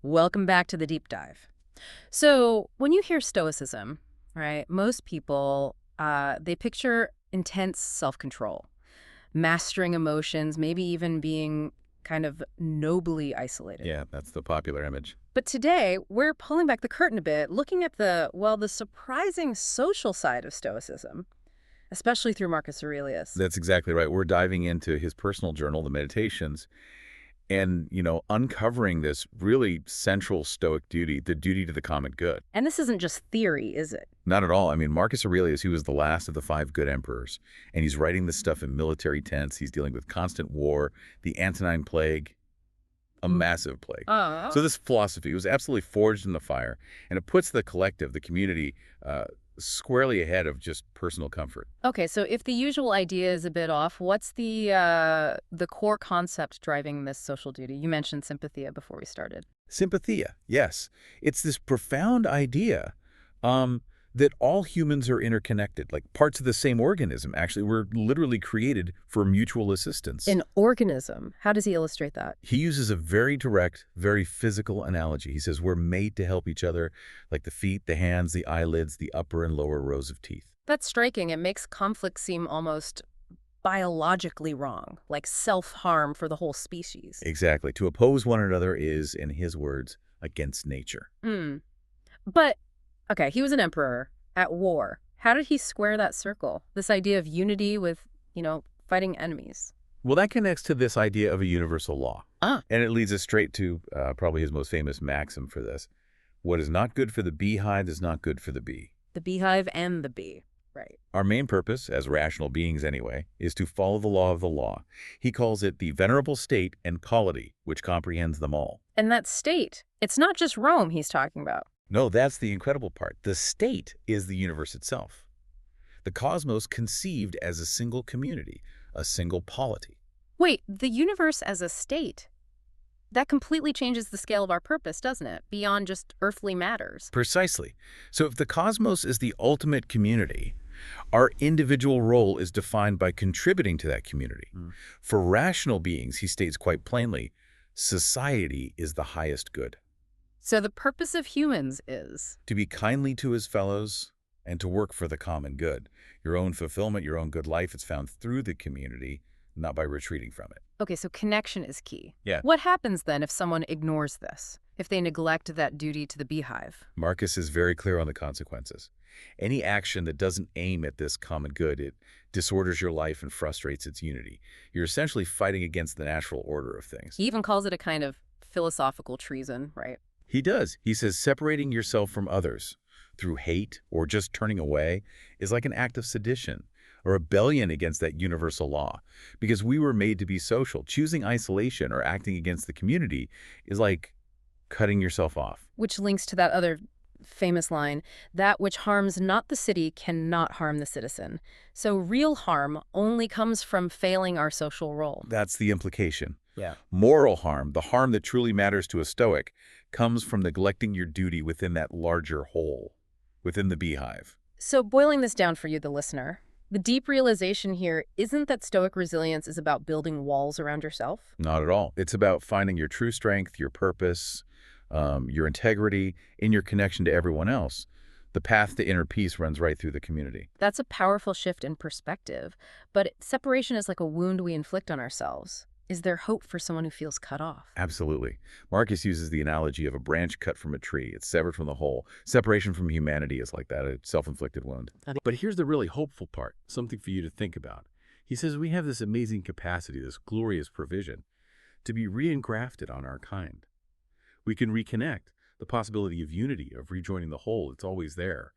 Welcome back to the deep dive. So, when you hear Stoicism, right, most people, they picture intense self-control, mastering emotions, maybe even being kind of nobly isolated. Yeah, that's the popular image. But today, we're pulling back the curtain a bit, looking at the surprising social side of Stoicism, especially through Marcus Aurelius. That's exactly right. We're diving into his personal journal, the Meditations, and, uncovering this really central Stoic duty, the duty to the common good. And this isn't just theory, is it? Not at all. I mean, Marcus Aurelius, he was the last of the 5 good emperors, and he's writing this stuff in military tents. He's dealing with constant war, the Antonine Plague, a massive plague. Oh. So this philosophy was absolutely forged in the fire, and it puts the collective, the community, squarely ahead of just personal comfort. Okay, so if the usual idea is a bit off, what's the core concept driving this social duty? You mentioned Sympatheia before we started. Sympatheia, yes. It's this profound idea that all humans are interconnected, like parts of the same organism. Actually, we're literally created for mutual assistance. An organism. How does he illustrate that? He uses a very direct, very physical analogy. He says we're made to help each other, like the feet, the hands, the eyelids, the upper and lower rows of teeth. That's striking. It makes conflict seem almost biologically wrong, like self-harm for the whole species. Exactly. To oppose one another is, in his words, against nature. But, okay, he was an emperor at war. How did he square that circle? This idea of unity with, fighting enemies. Well, that connects to this idea of a universal law. Ah. And it leads us straight to probably his most famous maxim for this. What is not good for the beehive is not good for the bee. The beehive and the bee. Right. Our main purpose, as rational beings anyway, is to follow the law of the law. He calls it the venerable state and polity, which comprehends them all. And that state, it's not just Rome he's talking about. No, that's the incredible part. The state is the universe itself. The cosmos conceived as a single community, a single polity. Wait, the universe as a state? That completely changes the scale of our purpose, doesn't it? Beyond just earthly matters. Precisely. So if the cosmos is the ultimate community, our individual role is defined by contributing to that community. For rational beings, he states quite plainly, society is the highest good. So the purpose of humans is? To be kindly to his fellows and to work for the common good. Your own fulfillment, your own good life, it's found through the community, not by retreating from it. Okay, so connection is key. Yeah. What happens then if someone ignores this? If they neglect that duty to the beehive? Marcus is very clear on the consequences. Any action that doesn't aim at this common good, it disorders your life and frustrates its unity. You're essentially fighting against the natural order of things. He even calls it a kind of philosophical treason, right? He does. He says separating yourself from others through hate or just turning away is like an act of sedition, a rebellion against that universal law. Because we were made to be social. Choosing isolation or acting against the community is like cutting yourself off. Which links to that other famous line, that which harms not the city cannot harm the citizen. So real harm only comes from failing our social role. That's the implication. Yeah. Moral harm, the harm that truly matters to a Stoic, comes from neglecting your duty within that larger whole, within the beehive. So boiling this down for you, the listener, the deep realization here isn't that Stoic resilience is about building walls around yourself. Not at all. It's about finding your true strength, your purpose, your integrity, in your connection to everyone else. The path to inner peace runs right through the community. That's a powerful shift in perspective, but separation is like a wound we inflict on ourselves. Is there hope for someone who feels cut off? Absolutely. Marcus uses the analogy of a branch cut from a tree. It's severed from the whole. Separation from humanity is like that, a self-inflicted wound. But here's the really hopeful part, something for you to think about. He says we have this amazing capacity, this glorious provision, to be re-engrafted on our kind. We can reconnect. The possibility of unity, of rejoining the whole, it's always there.